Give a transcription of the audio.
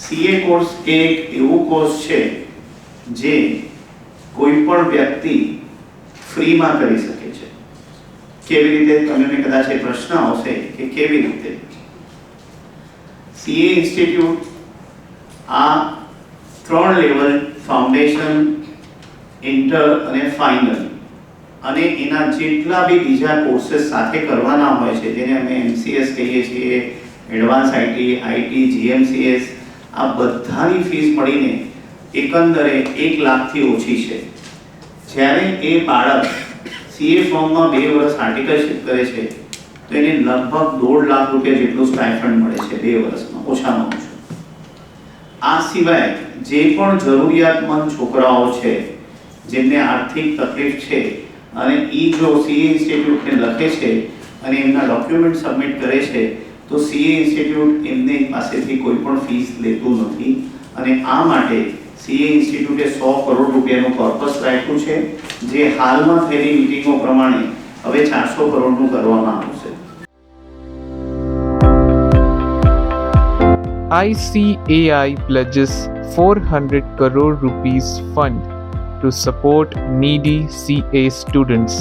CA course એ એક એવું course છે જે કોઈ પણ વ્યક્તિ ફ્રીમાં કરી શકે છે. કેવી રીતે, તમને કદાચ એ પ્રશ્ન આવશે કે કેવી રીતે. સીએ ઇન્સ્ટિટ્યૂટ આ 3 લેવલ, ફાઉન્ડેશન, ઇન્ટર અને ફાઇનલ, અને એના જેટલા બી બીજા કોર્सेस સાથે કરવાના હોય છે, જેને અમે એમસીએસ કહીએ છીએ, એડવાન્સ આઈટી, આઈટી, જીએમસીએસ, આ બધાની ફીસ મળીને એકંદરે 1 લાખથી ઓછી છે. જ્યારે એ બાળક સીએ ફોર્મમાં 2 વર્ષ આર્ટિકલશિપ કરે છે તો એને લગભગ 1.5 લાખ રૂપિયા જેટલું સ્ટાઇફન્ડ મળે છે 2 વર્ષમાં, ઓછામાં ઓછું. આ સિવાય જે પણ જરૂરિયાતમંદ છોકરાઓ છે, જેમને આર્થિક તકલીફ છે, અને એ જો સીએ ઇન્સ્ટિટ્યૂટને લખે છે અને એમના ડોક્યુમેન્ટ સબમિટ કરે છે તો સીએ ઇન્સ્ટિટ્યૂટ એમને પાસેથી કોઈ પણ ફીસ લેતું નથી. અને આ માટે સીએ ઇન્સ્ટિટ્યૂટે 100 કરોડ રૂપિયાનું કોર્પસ રાખ્યું છે, જે હાલમાં થયેલી મીટિંગો પ્રમાણે હવે 400 કરોડનું કરવામાં આવશે. ICAI pledges 400 crore rupees fund to support needy CA students.